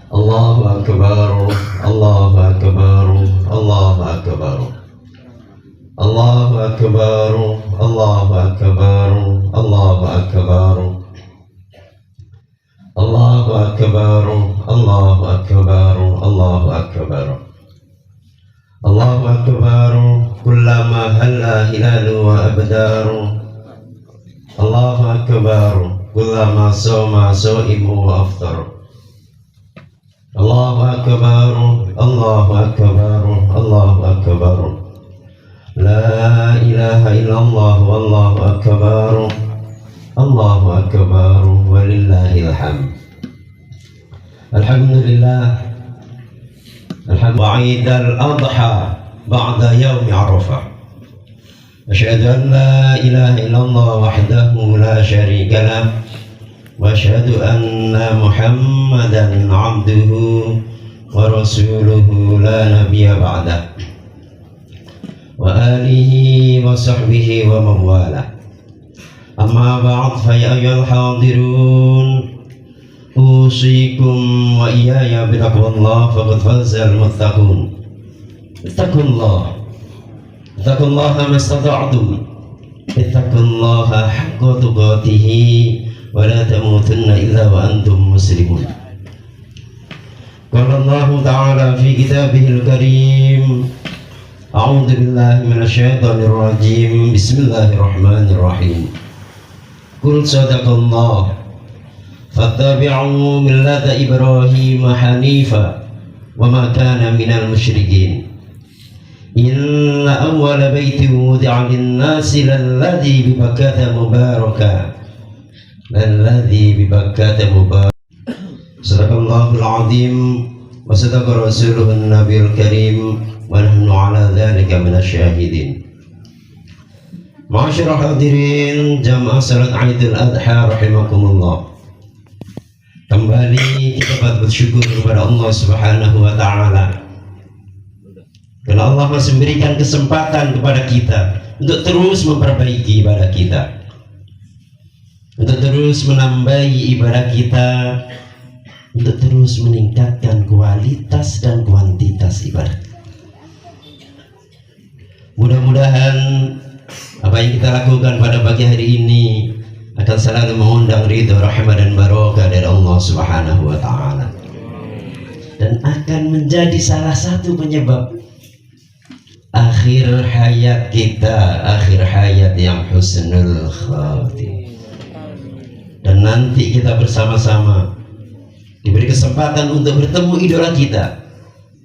Allahu Akbar, Allahu Akbar, Allahu Akbar, Allahu Akbar, Allahu Akbar, Allahu Akbar, Allahu Akbar, Allahu Akbar, Allahu Akbar, Allahu Akbar, kullama halla hilalu wa abdaru, Allahu Akbar, kullama soma so'imu wa aftar. Allahu Akbar, Allahu Akbar, Allahu Akbar, la ilaha illallah, wallahu akbar, Allahu Akbar, walillahil hamd. Alhamdulillah, Eid al-Adha ba'da yaumi Arafah. Asyhadu an la ilaha illallah wahdahu la syarika lah, wa asyhadu anna Muhammadan abduhu wa rasuluhu la nabiyya ba'dah, wa alihi wa sahbihi wa mawala. Amma ba'd, fa ya ayyuhal hadirun, usikum wa iyaya bitaqwallah, faqad fazal muttaqun. Ittaqullah, ittaqullaha mastata'tum, ittaqullaha haqqa tuqatih, wa la tamutunna illa wa antum muslimun. Qala Allah Ta'ala fi kitabihil karim, a'udzu billahi minasyaitonir rajim, bismillahirrahmanirrahim. Qul sadaqallah, fattabi'u millata Ibrahim hanifa wa ma kana minal musyrikin. Inna awwala baitin wudi'a lin-nasi lalladzi bi Bakkata mubaraka, lalladzi bi Bakkata mubarak. Sadaqallahul azim wa sadaqa rasuluhun nabiyul karim, wa nahnu ala dzalika minasyahidin. Ma'asyiral hadirin jamaah salat Idul Adha rahimakumullah. Kembali kita bersyukur kepada Allah Subhanahu wa taala, karena Allah masih memberikan kesempatan kepada kita untuk terus memperbaiki ibadah kita, untuk terus menambahi ibadah kita, untuk terus meningkatkan kualitas dan kuantitas ibadah. Mudah-mudahan apa yang kita lakukan pada pagi hari ini akan selalu mengundang ridho, rahmat dan barokah dari Allah Subhanahu wa taala, dan akan menjadi salah satu penyebab akhir hayat kita, akhir hayat yang husnul khatimah. Dan nanti kita bersama-sama diberi kesempatan untuk bertemu idola kita,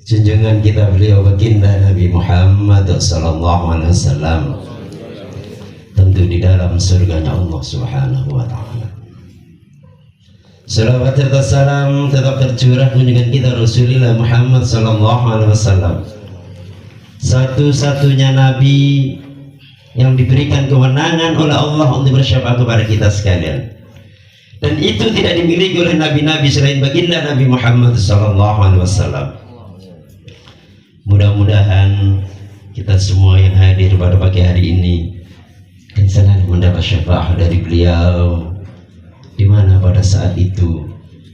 junjungan kita beliau baginda Nabi Muhammad sallallahu alaihi wasallam, tentu di dalam surganya Allah Subhanahu wa taala. Salawat serta salam tetap tercurah junjungan kita Rasulullah Muhammad sallallahu alaihi wasallam, satu-satunya nabi yang diberikan kewenangan oleh Allah untuk bersyafaat kepada kita sekalian, dan itu tidak dimiliki oleh nabi-nabi selain baginda Nabi Muhammad sallallahu alaihi wasallam. Mudah-mudahan kita semua yang hadir pada pagi hari ini akan selalu mendapat syafaat dari beliau, di mana pada saat itu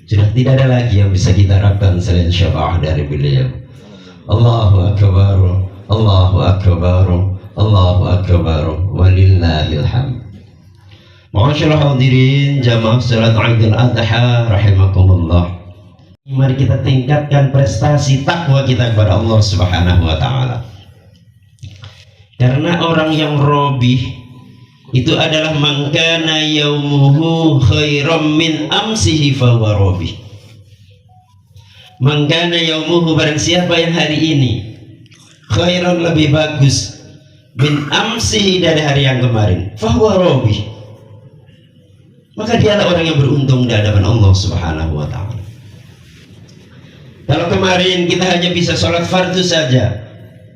sudah tidak ada lagi yang bisa kita harapkan selain syafaat dari beliau. Allahu Akbar, Allahu Akbar, Allahu Akbar, walillahil hamd. Ma'asyiral hadirin jamaah salat Idul Adha rahimakumullah. Mari kita tingkatkan prestasi takwa kita kepada Allah Subhanahu wa taala. Karena orang yang robih itu adalah man kana yaumuhu khairam min amsihi fa huwa robih. Man kana yaumuhu, barang siapa yang hari ini khairan, lebih bagus, min amsihi, dari hari yang kemarin, fahuwa robih, maka dialah orang yang beruntung di hadapan Allah Subhanahu wa ta'ala. Kalau kemarin kita hanya bisa sholat fardu saja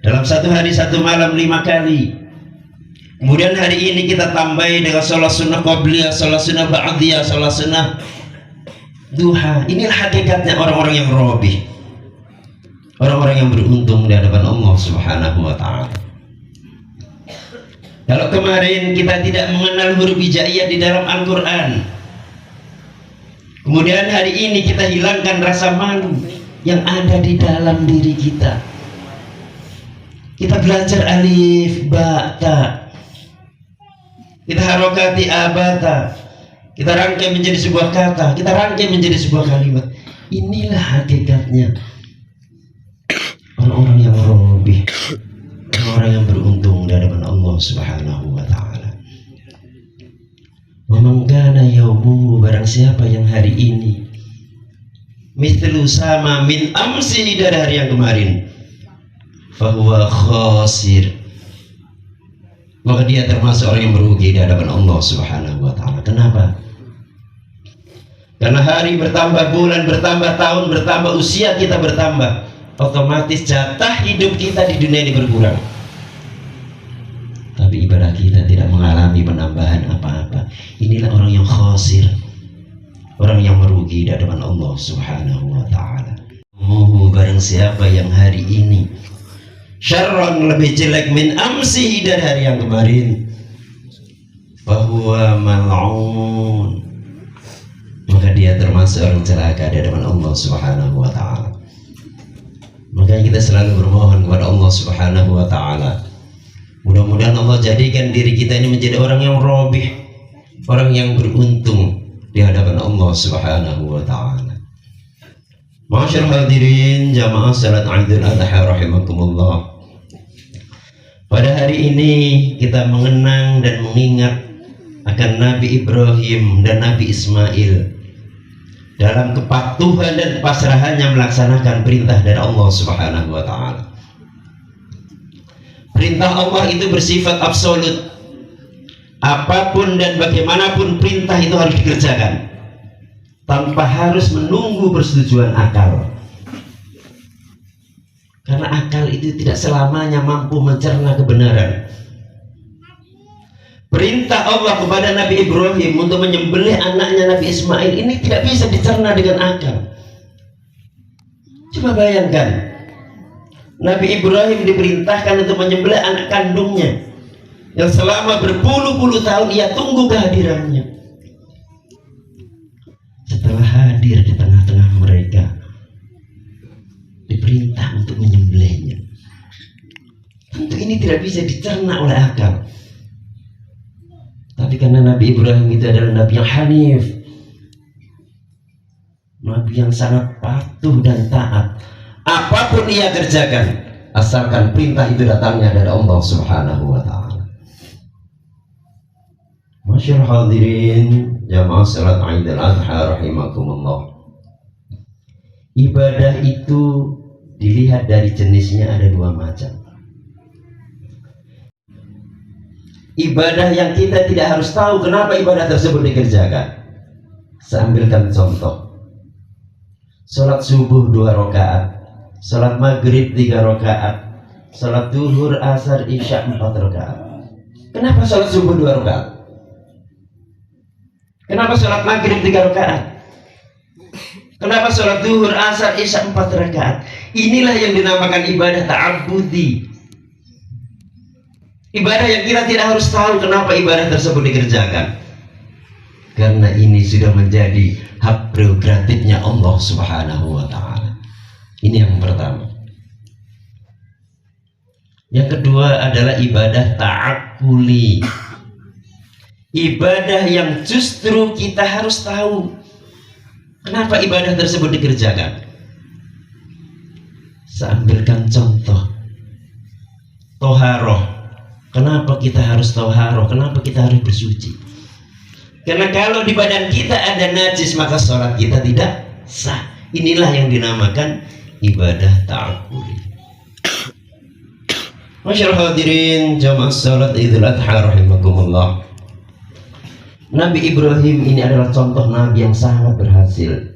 dalam satu hari satu malam 5 kali, kemudian hari ini kita tambahi dengan sholat sunnah qobliyah, sholat sunnah ba'diyah, sholat sunnah duha. Inilah hakikatnya orang-orang yang robih, orang-orang yang beruntung di hadapan Allah Subhanahu wa ta'ala. Kalau kemarin kita tidak mengenal huruf hijaiyah di dalam Al-Quran, kemudian hari ini kita hilangkan rasa malu yang ada di dalam diri kita. Kita belajar alif, ba, ta, kita harokati abata, kita rangkai menjadi sebuah kata, kita rangkai menjadi sebuah kalimat. Inilah hakikatnya orang-orang yang robih, orang yang beruntung di hadapan Allah Subhanahu wa ta'ala. Wa man kana yaumuhu, barang siapa yang hari ini mithlu sama min amsi, dari hari yang kemarin, fahuwa khasir, maka dia termasuk orang yang merugi di hadapan Allah Subhanahu wa ta'ala. Kenapa? Karena hari bertambah, bulan bertambah, tahun bertambah, usia kita bertambah, otomatis jatah hidup kita di dunia ini berkurang. Tapi ibadah kita tidak mengalami penambahan apa-apa. Inilah orang yang khasir, orang yang merugi di hadapan Allah Subhanahu wa ta'ala. Barang siapa yang hari ini syarron, lebih jelek min amsihi, dari hari yang kemarin, fahuwa mal'un, maka dia termasuk orang celaka di hadapan Allah Subhanahu wa ta'ala. Makanya kita selalu bermohon kepada Allah Subhanahu wa ta'ala, mudah-mudahan Allah jadikan diri kita ini menjadi orang yang robih, orang yang beruntung di hadapan Allah Subhanahu wa ta'ala. Masyaallah hadirin jamaah salat Idul Adha rahimakumullah. Pada hari ini kita mengenang dan mengingat akan Nabi Ibrahim dan Nabi Ismail dalam kepatuhan dan pasrahannya melaksanakan perintah dari Allah Subhanahu wa ta'ala. Perintah Allah itu bersifat absolut. Apapun dan bagaimanapun perintah itu harus dikerjakan tanpa harus menunggu persetujuan akal. Karena akal itu tidak selamanya mampu mencerna kebenaran. Perintah Allah kepada Nabi Ibrahim untuk menyembelih anaknya Nabi Ismail ini tidak bisa dicerna dengan akal. Coba bayangkan, Nabi Ibrahim diperintahkan untuk menyembelih anak kandungnya yang selama berpuluh-puluh tahun ia tunggu kehadirannya. Setelah hadir di tengah-tengah mereka, diperintah untuk menyembelihnya. Tentu ini tidak bisa dicerna oleh akal. Tapi karena Nabi Ibrahim itu adalah Nabi yang hanif, Nabi yang sangat patuh dan taat, apapun ia kerjakan asalkan perintah itu datangnya dari Allah Subhanahu wa ta'ala. Masyaallah hadirin jamaah salat Idul Adha rahimakumullah. Ibadah itu dilihat dari jenisnya ada dua macam. Ibadah yang kita tidak harus tahu kenapa ibadah tersebut dikerjakan. Saya ambilkan contoh. Sholat subuh 2 rakaat, sholat maghrib 3 rakaat, sholat duhur, asar, isya 4 rakaat. Kenapa sholat subuh 2 rakaat? Kenapa sholat maghrib 3 rakaat? Kenapa sholat duhur, asar, isya 4 rakaat? Inilah yang dinamakan ibadah ta'abbudi. Ibadah yang kita tidak harus tahu kenapa ibadah tersebut dikerjakan. Karena ini sudah menjadi hak prerogatifnya Allah Subhanahu wa ta'ala. Ini yang pertama. Yang kedua adalah ibadah ta'akuli. Ibadah yang justru kita harus tahu kenapa ibadah tersebut dikerjakan. Saya ambilkan contoh toharoh. Kenapa kita harus toharoh? Kenapa kita harus bersuci? Karena kalau di badan kita ada najis, maka sholat kita tidak sah. Inilah yang dinamakan ibadah ta'abbudi. Masyaallah hadirin jamaah salat Idul Adha rahimakumullah. Nabi Ibrahim ini adalah contoh nabi yang sangat berhasil.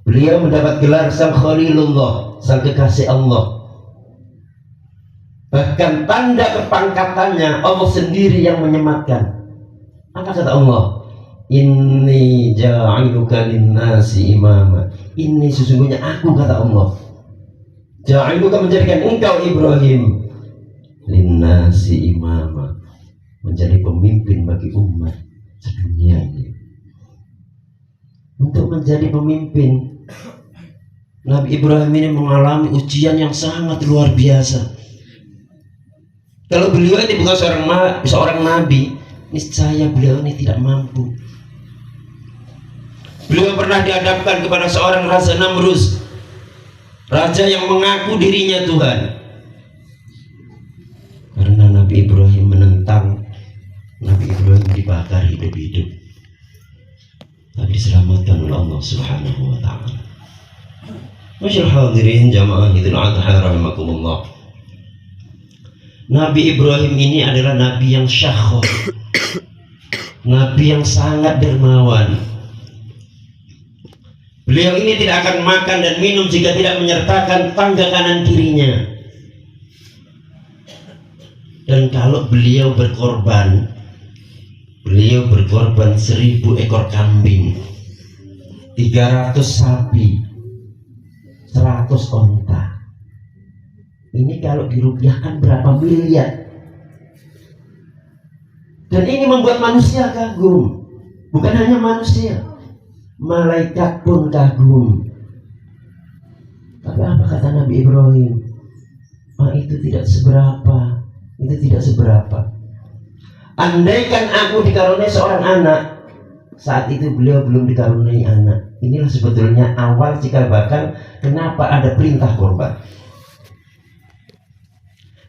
Beliau mendapat gelar sang Khalilullah, sang kekasih Allah. Bahkan tanda kepangkatannya Allah sendiri yang menyematkan. Apa kata Allah? Inni ja'iluka linnasi imama. Ini sesungguhnya aku, kata Allah, ja'iluka, menjadikan engkau Ibrahim linnasi imama, menjadi pemimpin bagi umat sedunia ini. Untuk menjadi pemimpin, Nabi Ibrahim ini mengalami ujian yang sangat luar biasa. Kalau beliau ini bukan seorang nabi, niscaya beliau ini tidak mampu. Beliau pernah dihadapkan kepada seorang raja Namrus, raja yang mengaku dirinya Tuhan. Karena Nabi Ibrahim menentang, Nabi Ibrahim dibakar hidup-hidup, tapi diselamatkan oleh Allah Subhanahu wa ta'ala. Masyaallah hadirin jamaah Idul Adha rahimakumullah. Nabi Ibrahim ini adalah nabi yang syakhor, nabi yang sangat dermawan. Beliau ini tidak akan makan dan minum jika tidak menyertakan tangga kanan kirinya. Dan kalau beliau berkorban 1000 ekor kambing, 300 sapi, 100 onta. Ini kalau dirupiahkan berapa miliar. Dan ini membuat manusia kagum. Bukan hanya manusia, malaikat pun kagum. Tapi apa kata Nabi Ibrahim? Itu tidak seberapa. Itu tidak seberapa. Andaikan aku dikaruniai seorang anak, saat itu beliau belum dikaruniai anak. Inilah sebetulnya awal cikal bakal kenapa ada perintah korban.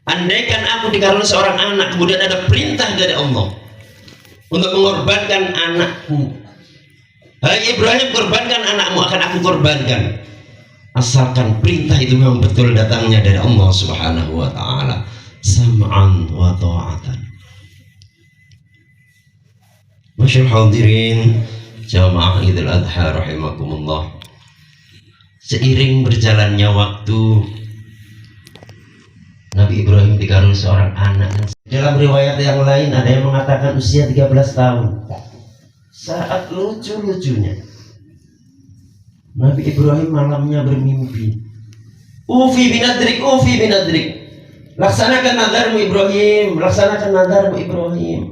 Andaikan aku dikaruniai seorang anak, kemudian ada perintah dari Allah untuk mengorbankan anakku. Hai Ibrahim, korbankan anakmu, akan aku korbankan. Asalkan perintah itu memang betul datangnya dari Allah Subhanahu wa ta'ala. Sam'an wa ta'atan. Masyaallah hadirin jamaah Idul Adha rahimakumullah. Seiring berjalannya waktu, Nabi Ibrahim dikaruniai seorang anak. Dalam riwayat yang lain ada yang mengatakan usia 13 tahun. Saat lucu-lucunya Nabi Ibrahim malamnya bermimpi. Ufi binadrik, ufi binadrik. Laksanakan nadarmu Ibrahim, laksanakan nadarmu Ibrahim.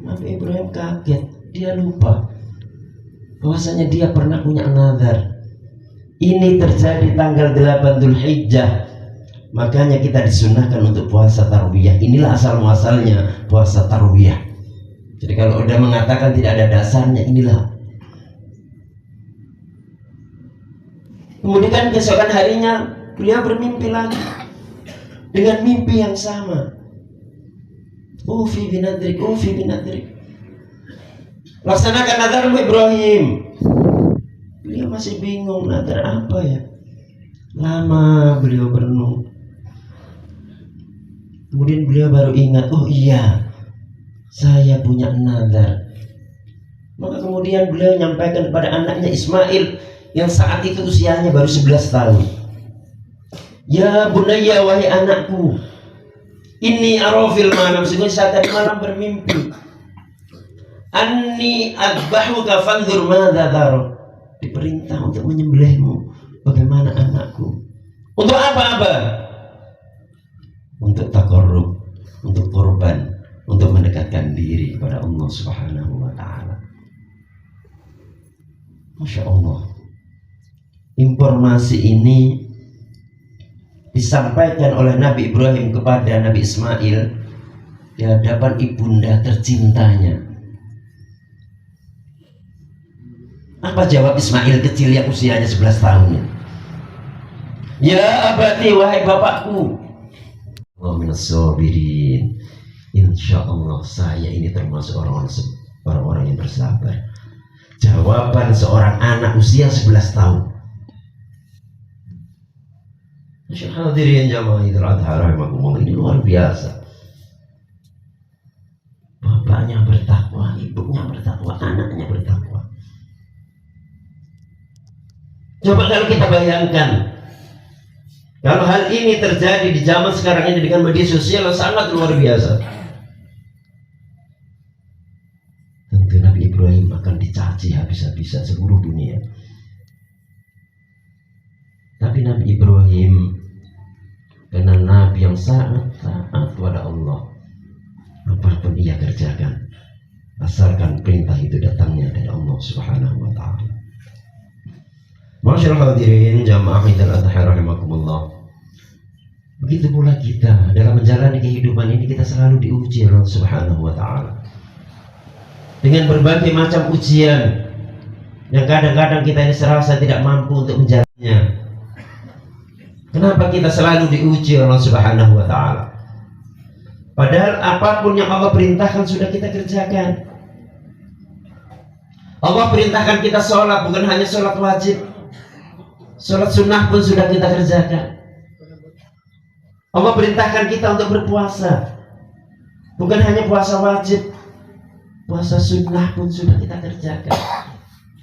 Nabi Ibrahim kaget, dia lupa bahwasanya dia pernah punya nazar. Ini terjadi tanggal 8 Dzulhijjah. Makanya kita disunahkan untuk puasa tarwiyah. Inilah asal muasalnya puasa tarwiyah. Jadi kalau udah mengatakan tidak ada dasarnya, inilah. Kemudian keesokan harinya beliau bermimpi lagi dengan mimpi yang sama. Ufi binadrik, ufi binadrik. Laksanakan nadarmu Ibrahim. Beliau masih bingung nadar apa ya. Lama beliau berenung. Kemudian beliau baru ingat, oh iya, saya punya nadar. Maka kemudian beliau menyampaikan kepada anaknya Ismail yang saat itu usianya baru 11 tahun. Ya bunayya, wahai anakku, ini arafil manam, sungguh saya tadi malam bermimpi. Anni adbahuka fanzur madza tara. Diperintah untuk menyembelihmu. Bagaimana anakku? Untuk apa? Untuk takarrub, untuk korban, untuk mendekatkan diri kepada Allah Subhanahu wa ta'ala. Masya Allah. Informasi ini disampaikan oleh Nabi Ibrahim kepada Nabi Ismail di hadapan ibunda tercintanya. Apa jawab Ismail kecil yang usianya 11 tahun? Ya abati, wahai bapakku. Wa minas sabirin. Insyaallah saya ini termasuk orang-orang yang bersabar. Jawaban seorang anak usia 11 tahun. Hadirin jamaah Idul Adha rahimakumullah, ini luar biasa. Bapaknya bertakwa, ibunya bertakwa, anaknya bertakwa. Coba kalau kita bayangkan, kalau hal ini terjadi di zaman sekarang ini dengan media sosial yang sangat luar biasa, tentu Nabi Ibrahim akan dicaci habis-habisan seluruh dunia. Tapi Nabi Ibrahim Karena Nabi yang sangat taat kepada Allah, apapun ia kerjakan asalkan perintah itu datangnya dari Allah Subhanahu wa ta'ala. Masyaallah hadirin jamaah Idul Adha rahimakumullah. Begitu pula kita dalam menjalani kehidupan ini, kita selalu diuji oleh Allah Subhanahu wa ta'ala dengan berbagai macam ujian yang kadang-kadang kita ini serasa tidak mampu untuk menjalannya. Kenapa kita selalu diuji oleh Allah Subhanahu wa ta'ala? Padahal apapun yang Allah perintahkan sudah kita kerjakan. Allah perintahkan kita sholat, bukan hanya sholat wajib, sholat sunnah pun sudah kita kerjakan. Allah perintahkan kita untuk berpuasa, bukan hanya puasa wajib, puasa sunnah pun sudah kita kerjakan.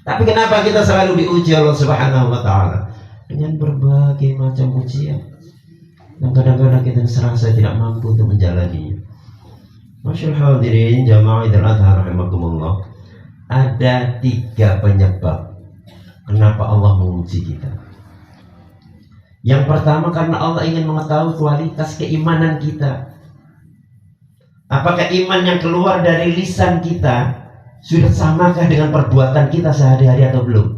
Tapi kenapa kita selalu diuji Allah Subhanahu wa ta'ala dengan berbagai macam ujian yang kadang-kadang kita serasa tidak mampu untuk menjalaninya. Masyaallah hadirin jamaah Idul Adha rahimakumullah. Ada 3 penyebab kenapa Allah menguji kita. Yang pertama, karena Allah ingin mengetahui kualitas keimanan kita. Apakah iman yang keluar dari lisan kita sudah samakah dengan perbuatan kita sehari-hari atau belum?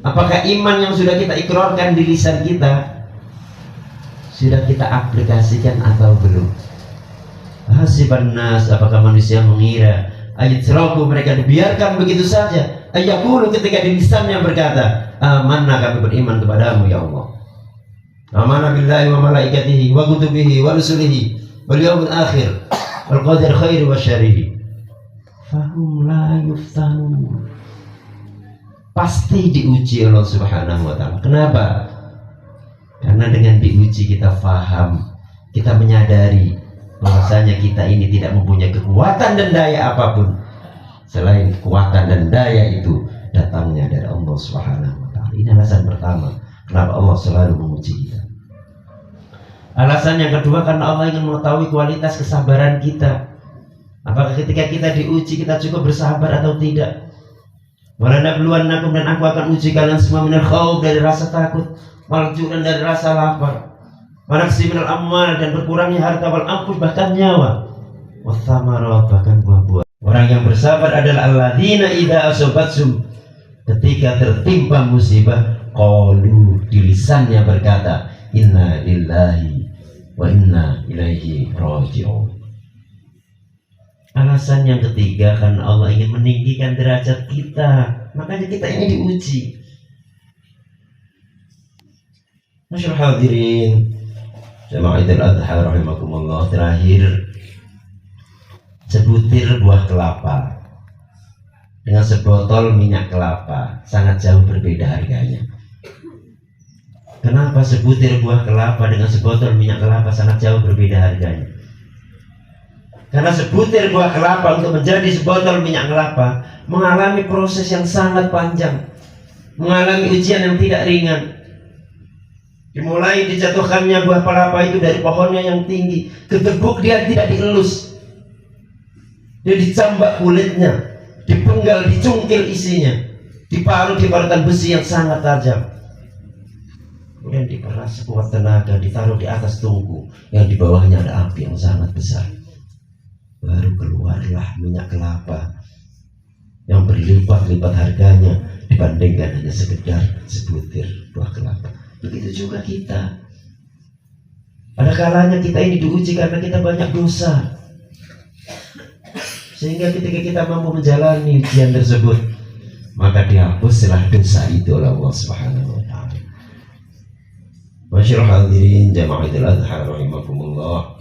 Apakah iman yang sudah kita ikrarkan di lisan kita sudah kita aplikasikan atau belum? Hasiban nas, apakah manusia mengira ayatraku, mereka dibiarkan begitu saja? Ayaqulu, ketika di lisannya berkata, amanna, kami beriman kepadamu ya Allah. Amanna billahi wa malaikatihi wa kutubihi wa rusulihi wal yawmil akhir wal qadar khairi wa syarrihi. Fahum la yuftanun. Pasti diuji Allah Subhanahu wa ta'ala. Kenapa? Karena dengan diuji kita faham, kita menyadari bahwasanya kita ini tidak mempunyai kekuatan dan daya apapun selain kekuatan dan daya itu datangnya dari Allah Subhanahu wa ta'ala. Ini alasan pertama kenapa Allah selalu menguji kita. Alasan yang kedua, karena Allah ingin mengetahui kualitas kesabaran kita. Apakah ketika kita diuji kita cukup bersabar atau tidak? Walanabluwannakum, dan aku akan uji kalian semua minal khauf, dari rasa takut, wal ju'an, dari rasa lapar, wanaksi minal amwal, dan berkurangnya harta, wal anfus, bahkan nyawa, wathamarat, bahkan buah-buah. Orang yang bersabar adalah alladzina idza asabatsum, ketika tertimpa musibah, qalu, di lisannya berkata, inna lillahi wa inna ilaihi raji'un. Alasan yang ketiga, karena Allah ingin meninggikan derajat kita, makanya kita ini diuji. Masyaallah hadirin jamaah Idul Adha rahimakumullah. Terakhir, sebutir buah kelapa dengan sebotol minyak kelapa sangat jauh berbeda harganya. Kenapa sebutir buah kelapa dengan sebotol minyak kelapa sangat jauh berbeda harganya? Karena sebutir buah kelapa untuk menjadi sebotol minyak kelapa mengalami proses yang sangat panjang, mengalami ujian yang tidak ringan. Dimulai dijatuhkannya buah kelapa itu dari pohonnya yang tinggi, kegebuk dia tidak dielus, dia dicambak kulitnya, dipenggal, dicungkil isinya, diparut di parutan besi yang sangat tajam, kemudian diperas sekuat tenaga, ditaruh di atas tungku yang di bawahnya ada api yang sangat besar. Baru keluarlah minyak kelapa yang berlipat-lipat harganya dibandingkan hanya sekedar sebutir buah kelapa. Begitu juga kita. Ada kalanya kita ini diuji karena kita banyak dosa, sehingga ketika kita mampu menjalani ujian tersebut, maka dihapuslah dosa itu oleh Allah Subhanahu wa ta'ala. Masyaallah hadirin jamaah Idul Adha rahimakumullah.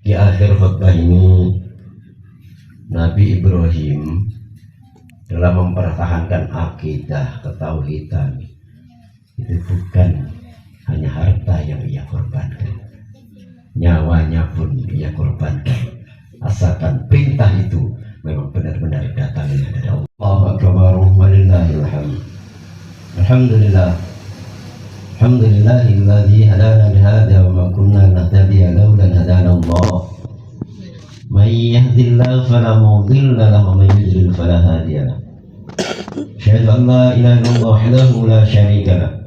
Di akhir khutbah ini, Nabi Ibrahim dalam mempertahankan akidah ketauhidan itu bukan hanya harta yang ia korbankan, nyawanya pun ia korbankan, asalkan perintah itu memang benar-benar datangnya dari Allah. Allahu akbar, walillahil hamd. Alhamdulillah. Alhamdulillahilladzi hadana lihadza wa ma kunna nahtadiya laula an hadana Allah. May yahdihillahu fala mudilla lahu wa may yudlil fala hadiya lahu. Asyhadu an la ilaha illallah wahdahu la syarika lahu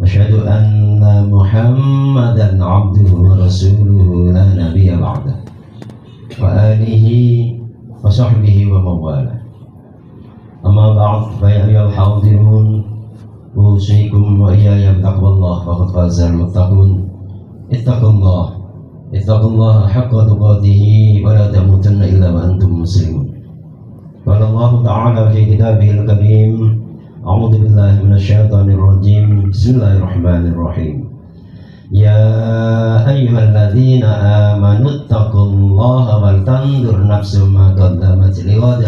أشهد أن محمدا عبده ورسوله لا نبي بعده وآله وصحبه ومن والاه. أما بعد فيا أيها الحاضرون أوصيكم وإياي بتقوى الله فقد فاز المتقون. اتقوا الله حق تقاته ولا تموتن إلا وأنتم مسلمون. قال الله تعالى في كتابه الكريم: أعوذ بالله من الشيطان الرجيم. بسم الله الرحمن الرحيم. يا أيها الذين آمنوا اتقوا الله ولتنظر نفس ما قدمت لغد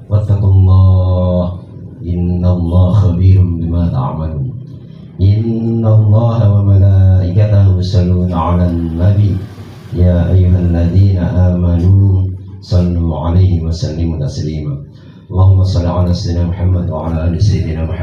واتقوا الله إن الله خبير بما تعملون. إن الله وملائكته يصلون على النبي يا أيها الذين آمنوا صلوا عليه وسلموا تسليما. اللهم صل على سيدنا محمد وعلى آل سيدنا محمد.